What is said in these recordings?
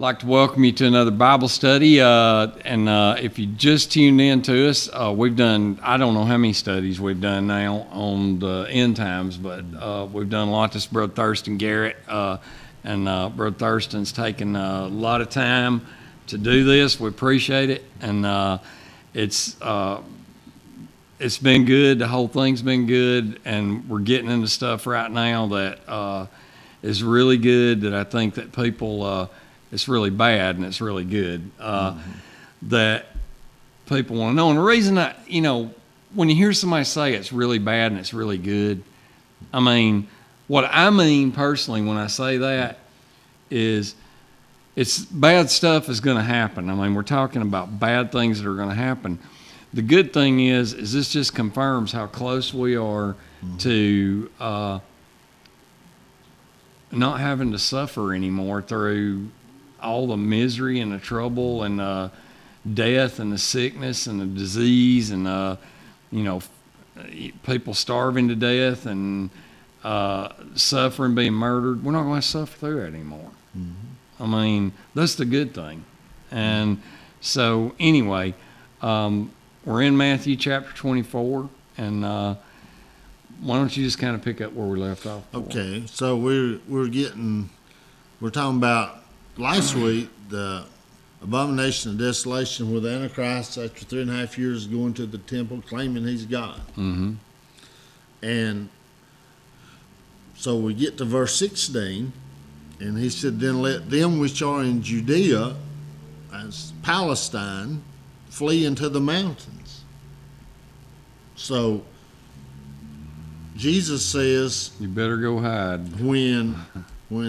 like to welcome you to another Bible study. If you just tuned in to us, we've done, I don't know how many studies we've done now on the end times, but we've done a lot. This is Brother Thurston, Garrett, and Brother Thurston's taken a lot of time to do this. We appreciate it, and it's been good. The whole thing's been good, and we're getting into stuff right now that is really good, that I think that people, it's really bad and it's really good, that people want to know. And the reason when you hear somebody say it's really bad and it's really good, I mean, what I mean personally when I say that is it's bad stuff is going to happen. I mean, we're talking about bad things that are going to happen. The good thing is this just confirms how close we are to not having to suffer anymore through all the misery and the trouble and death and the sickness and the disease and people starving to death and suffering, being murdered. We're not going to suffer through it anymore. I mean, that's the good thing. And so anyway, we're in Matthew chapter 24, and why don't you just kind of pick up where we left off? Okay, so we're talking about last week the abomination of desolation, where the Antichrist, after 3.5 years, is going to the temple claiming he's God. Mm-hmm. And so we get to verse 16, and he said, "Then let them which are in Judea, as Palestine, flee into the mountains." So Jesus says, you better go hide. When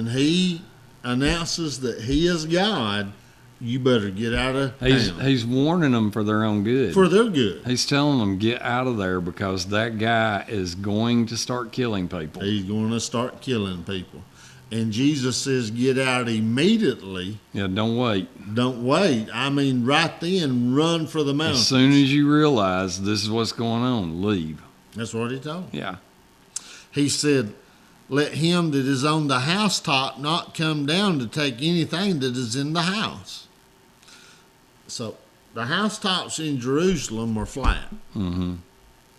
he announces that he is God, you better get out of town. He's warning them for their own good. For their good. He's telling them, get out of there, because that guy is going to start killing people. He's going to start killing people. And Jesus says, get out immediately. Yeah, don't wait. Don't wait. I mean, right then, run for the mountains. As soon as you realize this is what's going on, leave. That's what he told him. Yeah. He said, let him that is on the housetop not come down to take anything that is in the house. So the housetops in Jerusalem are flat. Mm-hmm.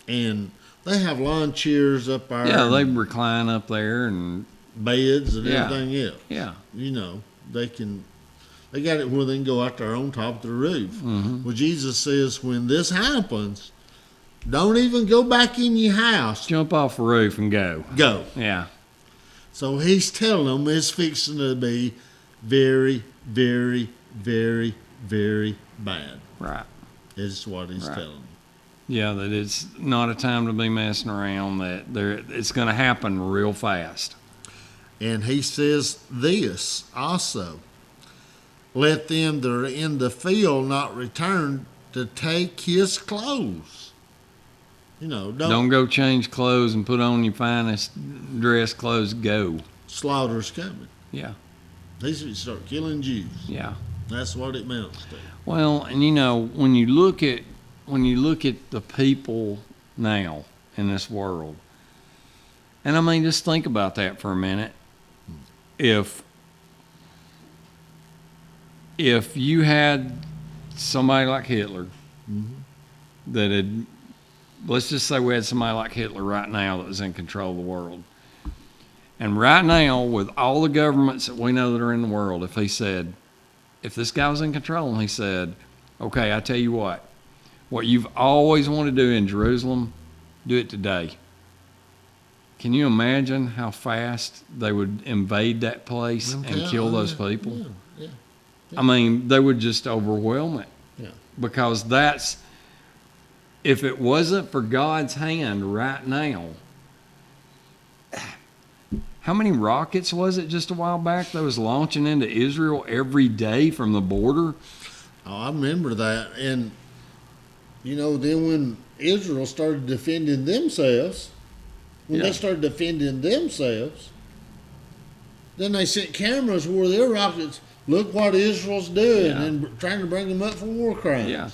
And they have lawn chairs up there. Yeah, they recline up there and beds and everything else. Yeah. They got it where they can go out there on top of the roof. Mm-hmm. Well, Jesus says, when this happens, don't even go back in your house. Jump off the roof and go. Go. Yeah. So he's telling them it's fixing to be very, very, very, very bad. Right. Is what he's telling them. Yeah, that it's not a time to be messing around, that it's going to happen real fast. And he says this also, let them that are in the field not return to take his clothes. Don't go change clothes and put on your finest dress clothes. Go. Slaughter's coming. Yeah. He's going to start killing Jews. Yeah. That's what it amounts to. Well, and when you look at the people now in this world, and I mean, just think about that for a minute. If you had somebody like Hitler that had, let's just say we had somebody like Hitler right now that was in control of the world. And right now, with all the governments that we know that are in the world, if this guy was in control and he said, okay, I tell you what you've always wanted to do in Jerusalem, do it today. Can you imagine how fast they would invade that place and kill those people? Yeah. I mean, they would just overwhelm it. Yeah. Because if it wasn't for God's hand right now, how many rockets was it just a while back that was launching into Israel every day from the border? Oh, I remember that. And, then when Israel started defending themselves, then they sent cameras where their rockets, look what Israel's doing, and trying to bring them up for war crimes. Yeah.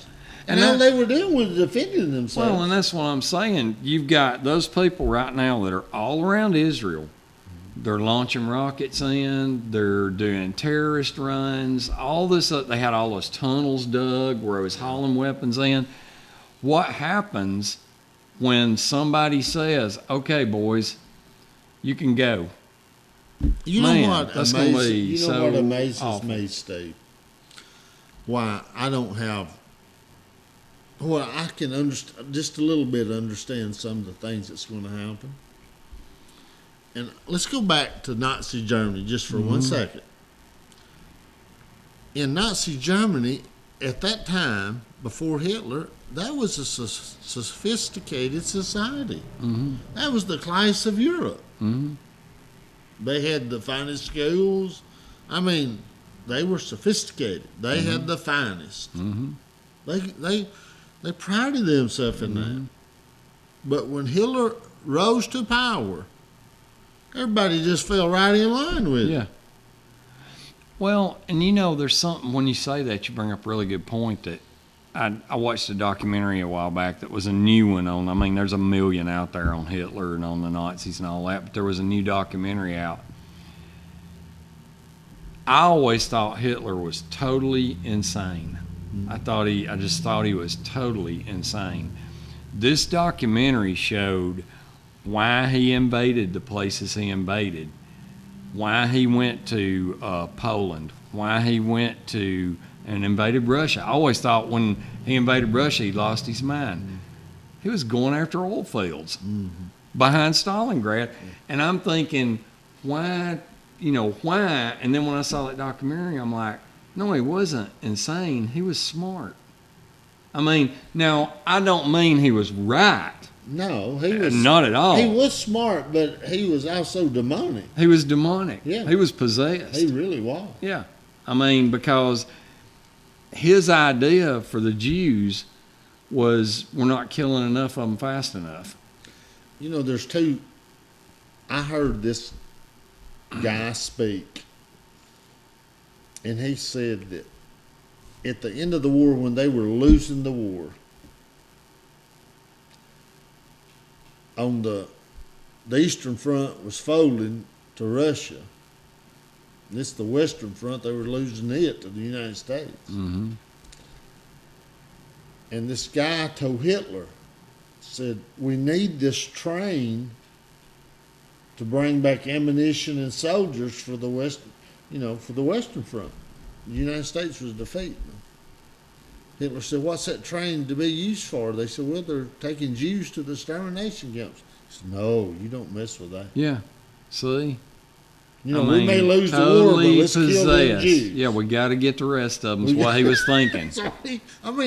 And all they were doing was defending themselves. Well, and that's what I'm saying. You've got those people right now that are all around Israel They're launching rockets in. They're doing terrorist runs. All this, they had all those tunnels dug where it was hauling weapons in. What happens when somebody says, "Okay, boys, you can go"? You Man, know what that's amazes, gonna be you know so what amazes awful. me, Steve? Why I don't have. Well, I can understand just a little bit. Understand some of the things that's going to happen. And let's go back to Nazi Germany just for 1 second. In Nazi Germany, at that time, before Hitler, that was a sophisticated society. That was the class of Europe. They had the finest schools. I mean, they were sophisticated. They had the finest. They prided themselves in that. But when Hitler rose to power, everybody just fell right in line with it. Yeah. Well, and there's something, when you say that, you bring up a really good point that I watched a documentary a while back that was a new one on, I mean, there's a million out there on Hitler and on the Nazis and all that, but there was a new documentary out. I always thought Hitler was totally insane. I just thought he was totally insane. This documentary showed why he invaded the places he invaded, why he went to Poland, why he went to and invaded Russia. I always thought when he invaded Russia, he lost his mind. He was going after oil fields behind Stalingrad. And I'm thinking, why? And then when I saw that documentary, I'm like, no, he wasn't insane. He was smart. I mean, now, I don't mean he was right. No, he was not at all. He was smart, but he was also demonic. He was demonic. Yeah. He was possessed. He really was. Yeah. I mean, because his idea for the Jews was, we're not killing enough of them fast enough. There's two. I heard this guy speak, and he said that at the end of the war, when they were losing the war, on the Eastern Front was folding to Russia. This the Western Front, they were losing it to the United States. And this guy told Hitler, said, we need this train to bring back ammunition and soldiers for the West, for the Western Front. The United States was defeating them. Hitler said, what's that train to be used for? They said, well, they're taking Jews to the extermination camps. He said, no, you don't mess with that. Yeah. See? We may lose the war, but let's kill them Jews. Yeah, we got to get the rest of them, is what he was thinking.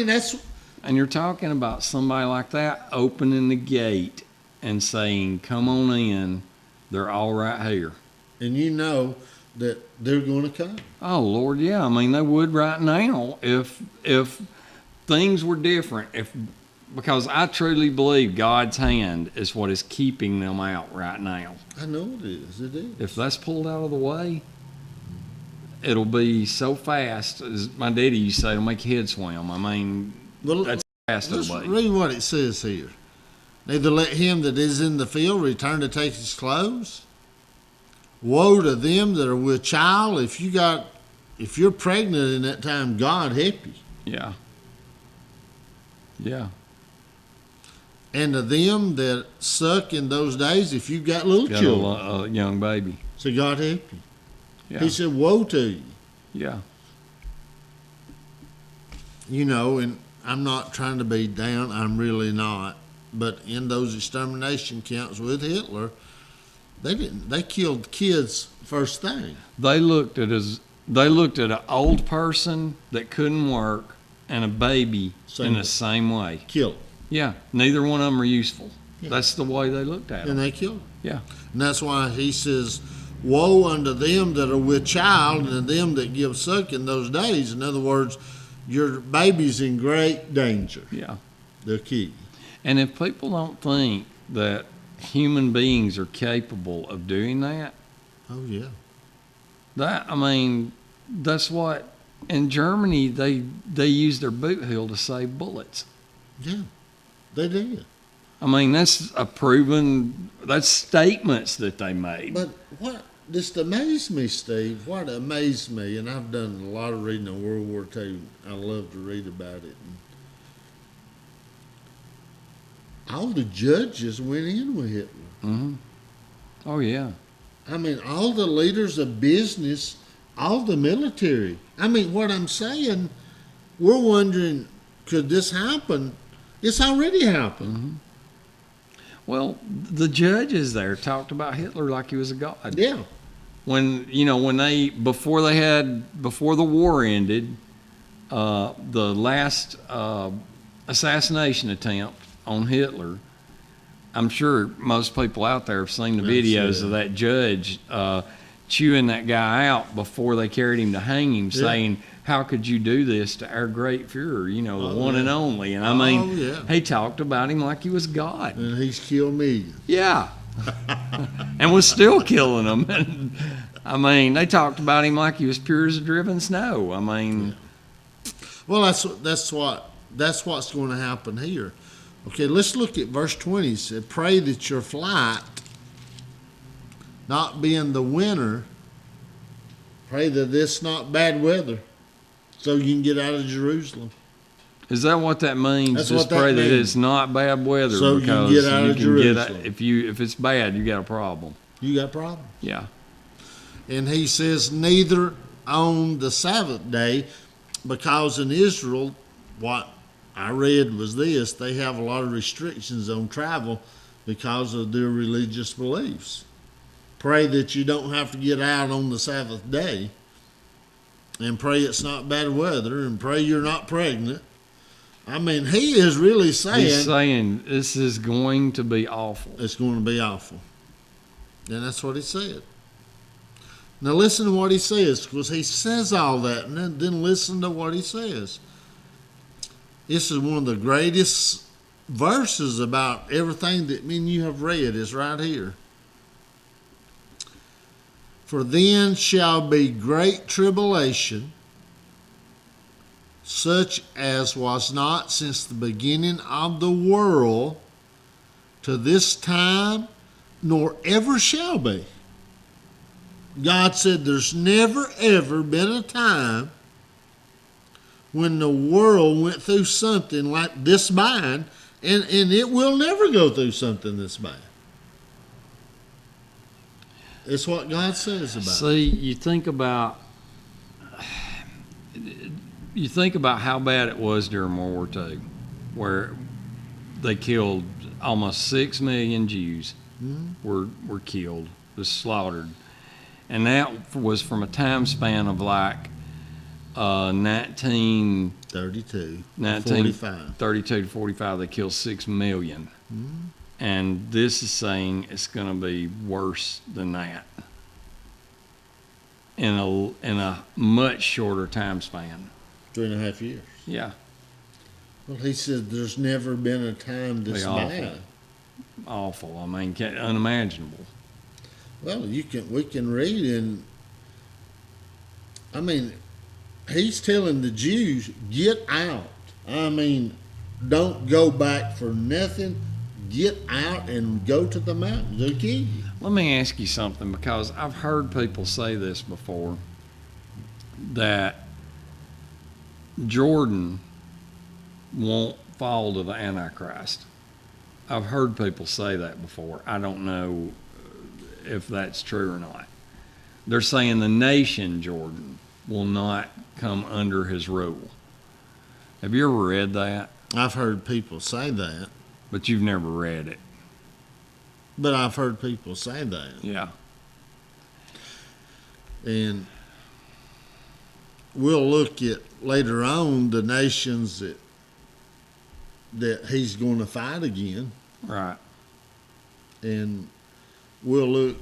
That's... And you're talking about somebody like that opening the gate and saying, come on in, they're all right here. And you know that they're going to come. Oh, Lord, yeah. I mean, they would right now if things were different. Because I truly believe God's hand is what is keeping them out right now. I know it is. It is. If that's pulled out of the way, it'll be so fast. As my daddy used to say, it'll make your head swim. I mean, that's fast let's away. Read what it says here. Neither let him that is in the field return to take his clothes. Woe to them that are with child. If you're pregnant in that time, God help you. Yeah. Yeah. And to them that suck in those days, if you've got little children. A young baby. So God help you. Yeah. He said, woe to you. Yeah. And I'm not trying to be down. I'm really not. But in those extermination camps with Hitler, they killed kids first thing. They looked at an old person that couldn't work and a baby in the same way. Killed. Yeah, neither one of them are useful. Yeah. That's the way they looked at them. And they killed them. Yeah. And that's why he says, woe unto them that are with child and them that give suck in those days. In other words, your baby's in great danger. Yeah. They're killed. And if people don't think that human beings are capable of doing that, oh yeah, that's what in Germany they use their boot heel to save bullets. Yeah, they did. I mean, that's that's statements that they made. But what just amazed me, Steve. What amazed me, and I've done a lot of reading on World War II. I love to read about it. And all the judges went in with Hitler. Mm-hmm. Oh, yeah. I mean, all the leaders of business, all the military. I mean, what I'm saying, we're wondering, could this happen? It's already happened. Mm-hmm. Well, the judges there talked about Hitler like he was a god. Yeah. When before the war ended, the last assassination attempt on Hitler, I'm sure most people out there have seen the videos of that judge chewing that guy out before they carried him to hang him, saying, "How could you do this to our great Führer, the one and only?" And I mean, he talked about him like he was God. And he's killed millions. Yeah. And was still killing them. And I mean, they talked about him like he was pure as driven snow. I mean, well, that's what's going to happen here. Okay, let's look at verse 20. It said, "Pray that your flight not be in the winter. Pray that it's not bad weather, so you can get out of Jerusalem." Is that what that means? That's Just what that pray means. that it's not bad weather, So you can because get out of can Jerusalem. if it's bad, you got a problem. You got problems. Yeah. And he says, neither on the Sabbath day, because in Israel, what I read was this: they have a lot of restrictions on travel because of their religious beliefs. Pray that you don't have to get out on the Sabbath day, and pray it's not bad weather, and pray you're not pregnant. I mean, he is really saying... He's saying this is going to be awful. It's going to be awful. And that's what he said. Now listen to what he says, because he says all that, and then listen to what he says. This is one of the greatest verses about everything that me and you have read is right here. "For then shall be great tribulation, such as was not since the beginning of the world to this time, nor ever shall be." God said there's never, ever been a time when the world went through something like this bad, and it will never go through something this bad. It's what God says about it. See, you think about how bad it was during World War II, where they killed almost 6 million Jews were killed, was slaughtered. And that was from a time span of like 32 to 45, they killed 6 million. And this is saying it's going to be worse than that in a much shorter time span. 3.5 years. Yeah. Well, he said there's never been a time this bad. Awful. I mean, unimaginable. Well, we can read in. I mean, he's telling the Jews, get out. I mean, don't go back for nothing. Get out and go to the mountains. They'll kill you. Let me ask you something, because I've heard people say this before, that Jordan won't fall to the Antichrist. I've heard people say that before. I don't know if that's true or not. They're saying the nation Jordan will not come under his rule. Have you ever read that? I've heard people say that. But you've never read it. But I've heard people say that. Yeah. And we'll look at later on the nations that he's going to fight again. Right. And we'll look,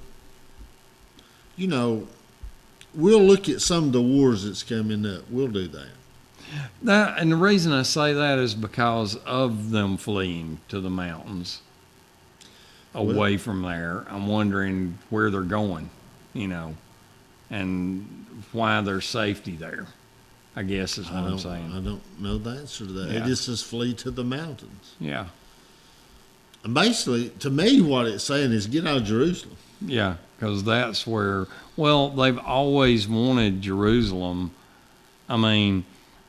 we'll look at some of the wars that's coming up. We'll do that. And the reason I say that is because of them fleeing to the mountains away from there. I'm wondering where they're going, and why there's safety there, I guess is what I'm saying. I don't know the answer to that. Yeah. It just says flee to the mountains. Yeah. And basically, to me, what it's saying is get out of Jerusalem. Yeah, because that's where, well, they've always wanted Jerusalem. I mean,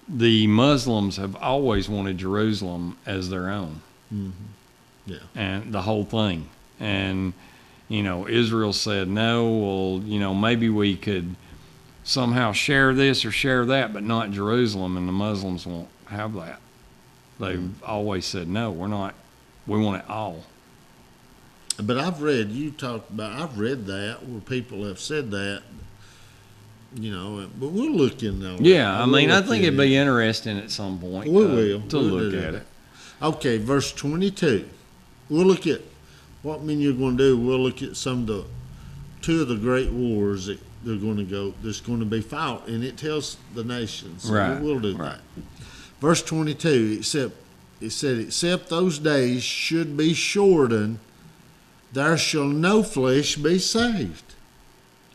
the Muslims have always wanted Jerusalem as their own. Mm-hmm. Yeah. And the whole thing. And, Israel said, no, well, maybe we could somehow share this or share that, but not Jerusalem. And the Muslims won't have that. They've always said, no, we're not, we want it all. But I've read that where people have said that, but we'll look in on Yeah, that. I think it'd be interesting at some point We will. to look at it. Okay, verse 22. We'll look at what you're going to do. We'll look at two of the great wars that they're going to go, that's going to be fought, and it tells the nations. So Right. we'll do that. Verse 22, it said, except those days should be shortened, there shall no flesh be saved.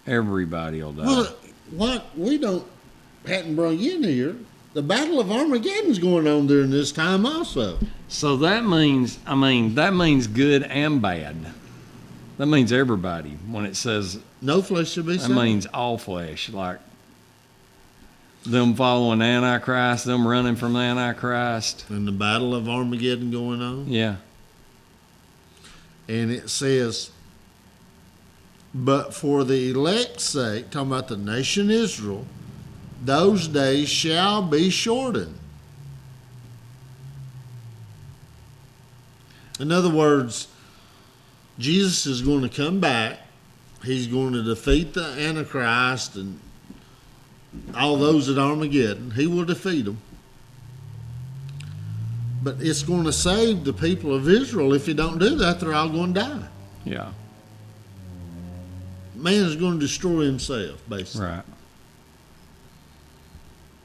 Everybody will die. Well, what we hadn't brought in here, the Battle of Armageddon's going on during this time also. So that means good and bad. That means everybody. When it says no flesh shall be saved. That means all flesh, like them following the Antichrist, them running from the Antichrist. And the Battle of Armageddon going on. Yeah. And it says, but for the elect's sake, talking about the nation Israel, those days shall be shortened. In other words, Jesus is going to come back. He's going to defeat the Antichrist and all those at Armageddon. He will defeat them. But it's going to save the people of Israel. If you don't do that, they're all going to die. Yeah. Man is going to destroy himself, basically. Right.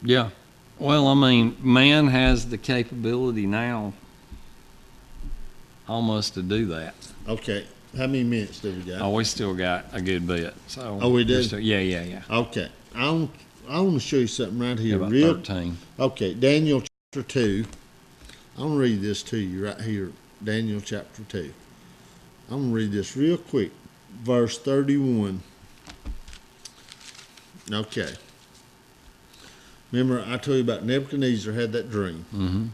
Yeah. Well, man has the capability now almost to do that. Okay. How many minutes do we got? Oh, we still got a good bit. So. Oh, we do? Yeah. Okay. I want to show you something right here. About 13. Okay. Daniel chapter 2. I'm going to read this to you right here. Daniel chapter 2. I'm going to read this real quick. Verse 31. Okay. Remember, I told you about Nebuchadnezzar had that dream. Mm-hmm.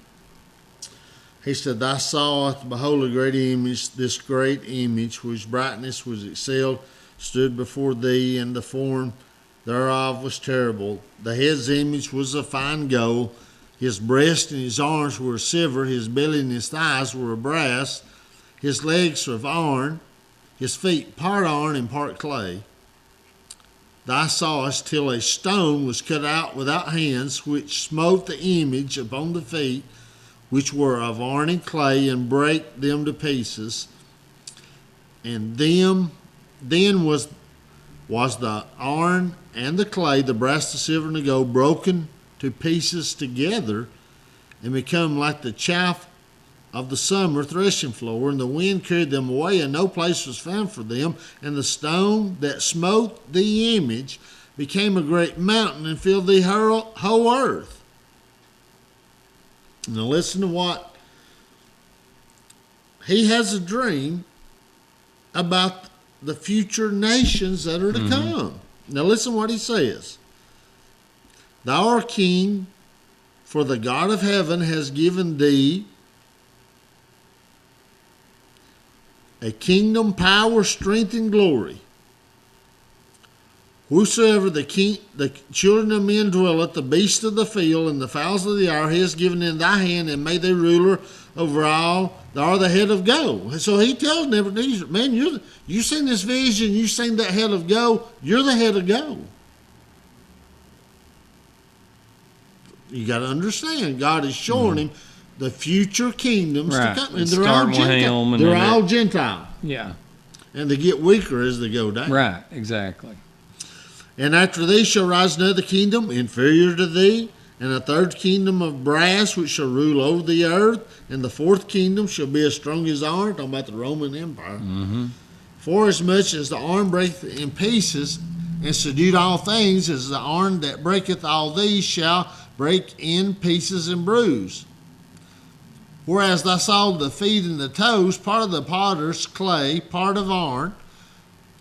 He said, I saw, behold, a great image, this great image, whose brightness was excelled, stood before thee, and the form thereof was terrible. The head's image was of fine gold. His breast and his arms were of silver. His belly and his thighs were of brass. His legs were of iron. His feet part iron and part clay. Thou sawest till a stone was cut out without hands, which smote the image upon the feet, which were of iron and clay, and brake them to pieces. And then was the iron and the clay, the brass, the silver, and the gold, broken to pieces together, and become like the chaff of the summer threshing floor, and the wind carried them away, and no place was found for them. And the stone that smote the image became a great mountain and filled the whole earth. Now listen to what he has a dream about the future nations that are to come. Now listen what he says. Thou art king, for the God of heaven has given thee a kingdom, power, strength, and glory. Whosoever the children of men dwelleth, the beasts of the field, and the fowls of the air, he has given in thy hand, and made thee ruler over all. Thou art the head of gold. So he tells Nebuchadnezzar, man, you seen this vision, you seen that head of gold, you're the head of gold. You got to understand, God is showing him the future kingdoms to come. And they're all Gentile. Yeah. And they get weaker as they go down. Right, exactly. And after thee shall rise another kingdom inferior to thee, and a third kingdom of brass, which shall rule over the earth, and the fourth kingdom shall be as strong as iron. Talking about the Roman Empire. Mm-hmm. For as much as the iron breaketh in pieces, and subdued all things, as the iron that breaketh all these shall break in pieces and bruise. Whereas thou sawest the feet and the toes, part of the potter's clay, part of iron,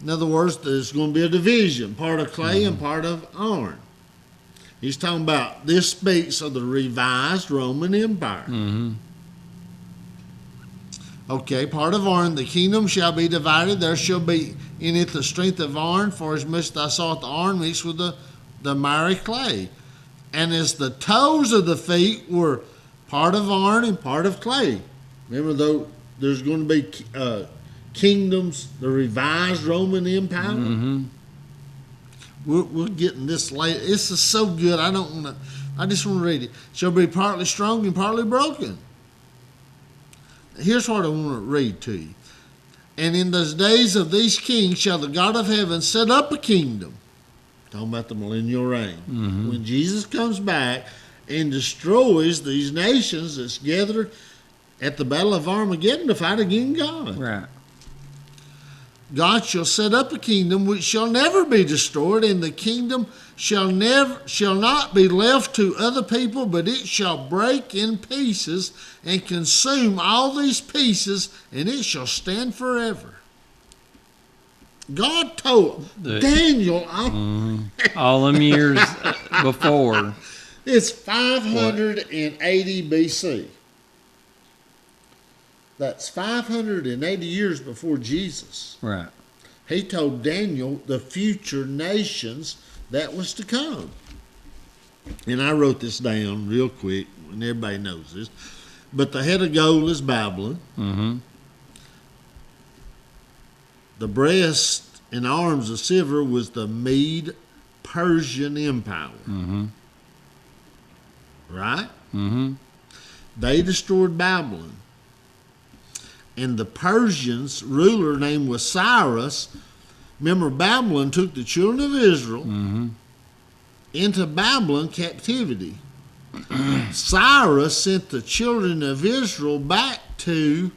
In other words, there's going to be a division, part of clay and part of iron. He's talking about, this speaks of the revised Roman Empire. Okay, part of iron, the kingdom shall be divided. There shall be in it the strength of iron, for as much as thou sawest the iron mixed with the miry clay. And as the toes of the feet were part of iron and part of clay. Remember, though, there's going to be kingdoms, the revised Roman Empire. We're getting this later. This is so good. I just want to read it. Shall be partly strong and partly broken. Here's what I want to read to you. And in those days of these kings shall the God of heaven set up a kingdom. Talking about the millennial reign. When Jesus comes back and destroys these nations that's gathered at the battle of Armageddon to fight against God. Right. God shall set up a kingdom which shall never be destroyed, and the kingdom shall not be left to other people, but it shall break in pieces and consume all these pieces, and it shall stand forever. God told Daniel all them years before. It's 580 BC. That's 580 years before Jesus. Right. He told Daniel the future nations that was to come. And I wrote this down real quick, and everybody knows this. But the head of gold is Babylon. The breast and arms of silver was the Mede-Persian Empire. Right? They destroyed Babylon. And the Persians' ruler name was Cyrus. Remember, Babylon took the children of Israel into Babylon captivity. Cyrus sent the children of Israel back to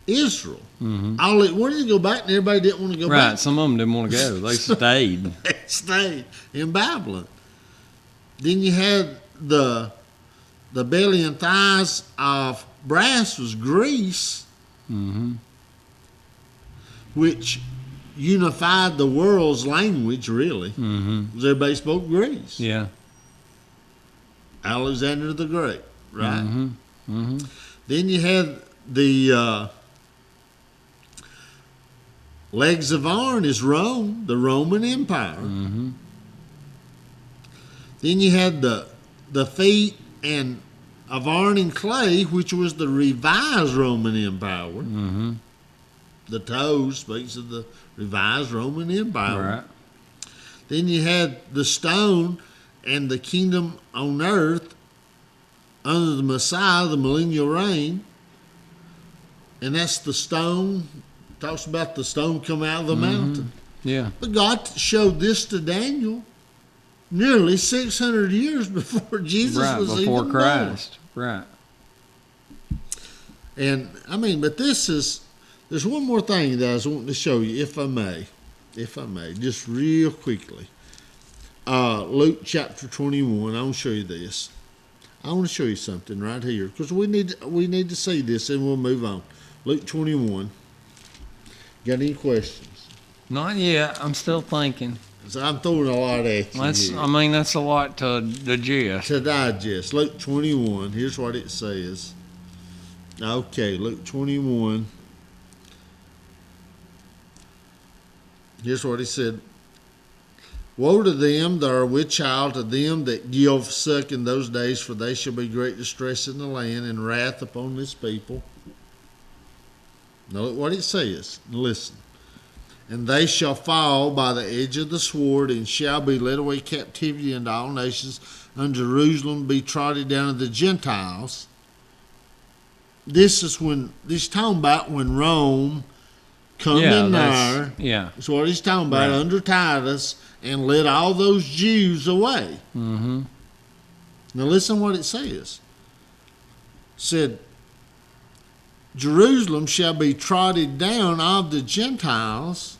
Israel. They wanted to go back, and everybody didn't want to go back. Right, some of them didn't want to go. They stayed. They stayed in Babylon. Then you had the belly and thighs of brass was Greece. Which unified the world's language, really. Everybody spoke Greece. Yeah. Alexander the Great, right? Then you had the legs of iron is Rome, the Roman Empire. Then you had the feet and of iron and clay, which was the revised Roman Empire. The toes speaks of the revised Roman Empire. Right. Then you had the stone and the kingdom on earth under the Messiah, the millennial reign. And that's the stone. Talks about the stone come out of the mountain. Yeah. But God showed this to Daniel nearly 600 years before Jesus was before even Christ. born. Right. And but there's one more thing that I was wanting to show you, if I may, just real quickly. Luke chapter 21. I want to show you this. I want to show you something right here, because we need to see this, and we'll move on. Luke 21. Got any questions? Not yet. I'm still thinking. So I'm throwing a lot at you. That's a lot to digest. To digest. Luke 21. Here's what it says. Okay, Luke 21. Here's what he said. Woe to them that are with child, to them that give suck in those days, for they shall be great distress in the land and wrath upon this people. Now look what it says. Listen. And they shall fall by the edge of the sword, and shall be led away captivity into all nations, and Jerusalem be trodden down of the Gentiles. This is talking about when Rome come in there. Yeah. That's what he's talking about, under Titus, and led all those Jews away. Now listen what it says. It said, Jerusalem shall be trodden down of the Gentiles.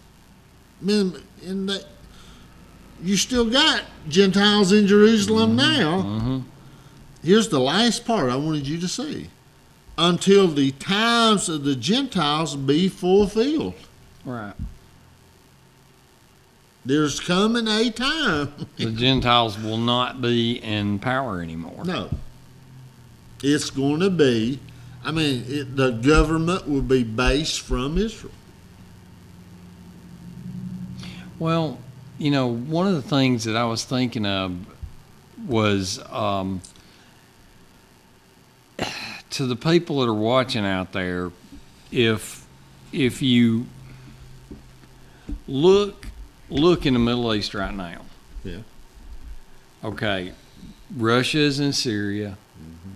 In that you still got Gentiles in Jerusalem now. Here's the last part I wanted you to see. Until the times of the Gentiles be fulfilled. Right. There's coming a time. The Gentiles will not be in power anymore. No. It's going to be, the government will be based from Israel. Well, one of the things that I was thinking of was to the people that are watching out there, if you look in the Middle East right now. Yeah. Okay, Russia is in Syria. Mm-hmm.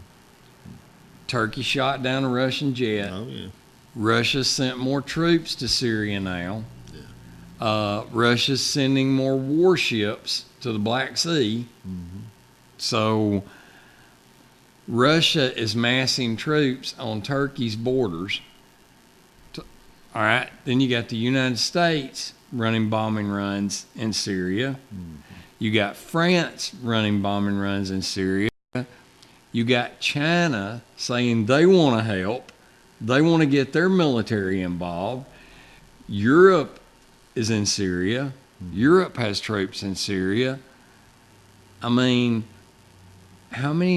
Turkey shot down a Russian jet. Oh, yeah. Russia sent more troops to Syria now. Yeah. Russia's sending more warships to the Black Sea. Mm-hmm. So Russia is massing troops on Turkey's borders. All right, then you got the United States running bombing runs in Syria. Mm-hmm. You got France running bombing runs in Syria. You got China saying they want to help. They want to get their military involved. Europe is in Syria. Mm-hmm. Europe has troops in Syria. How many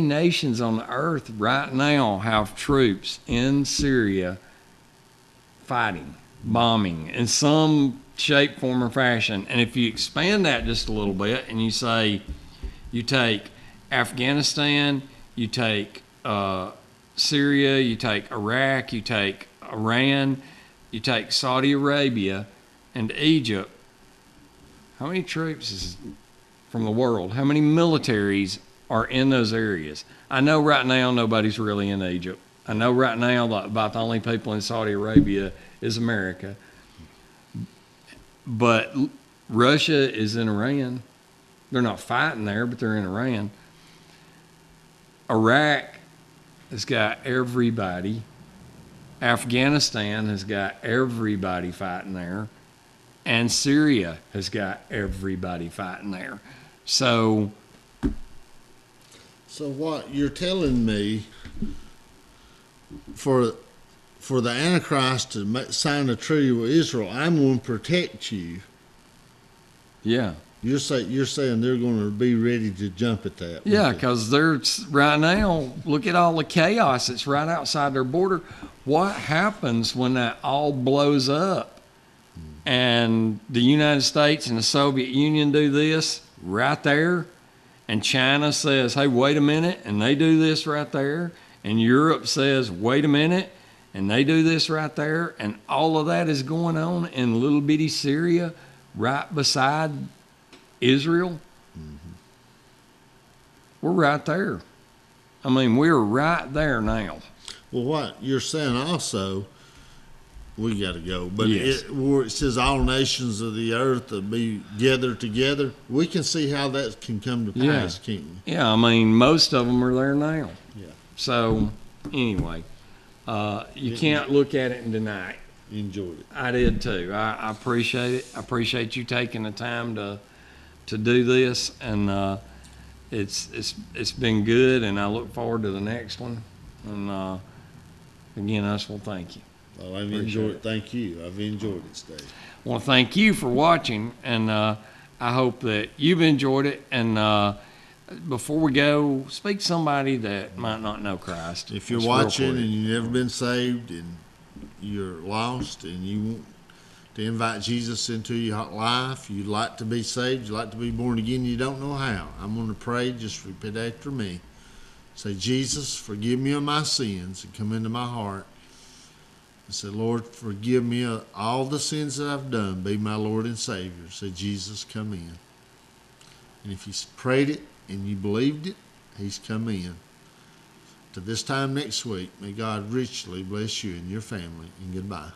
nations on the earth right now have troops in Syria fighting, bombing in some shape, form, or fashion? And if you expand that just a little bit and you say, you take Afghanistan, you take Syria, you take Iraq, you take Iran, you take Saudi Arabia and Egypt, how many troops is from the world? How many militaries are in those areas? I know right now nobody's really in Egypt. I know right now that about the only people in Saudi Arabia is America. But Russia is in Iran. They're not fighting there, but they're in Iran. Iraq has got everybody. Afghanistan has got everybody fighting there. And Syria has got everybody fighting there. So what you're telling me, for the Antichrist to sign a treaty with Israel, I'm going to protect you. Yeah. You're saying they're going to be ready to jump at that. Yeah, because they're right now, look at all the chaos that's right outside their border. What happens when that all blows up and the United States and the Soviet Union do this right there, and China says, hey, wait a minute, and they do this right there, and Europe says, wait a minute, and they do this right there, and all of that is going on in little bitty Syria right beside Israel? Mm-hmm. We're right there. We're right there now. Well, what you're saying also, we got to go. But yes. Where it says all nations of the earth will be gathered together, we can see how that can come to pass, can't we? Yeah, most of them are there now. Yeah. So, anyway, you can't look at it and deny it. Enjoyed it. I did too. I appreciate it. I appreciate you taking the time to do this, and it's been good, and I look forward to the next one. And again, I just want to thank you. Well, I've enjoyed it. Thank you. I've enjoyed it, Steve. I want to thank you for watching, and I hope that you've enjoyed it. And before we go, speak to somebody that might not know Christ. If you're watching and you've never been saved and you're lost and you want to invite Jesus into your life, you'd like to be saved, you'd like to be born again, you don't know how, I'm going to pray. Just repeat after me. Say, Jesus, forgive me of my sins and come into my heart. I said, Lord, forgive me of all the sins that I've done. Be my Lord and Savior. Say, Jesus, come in. And if you prayed it and you believed it, he's come in. To this time next week, may God richly bless you and your family. And goodbye.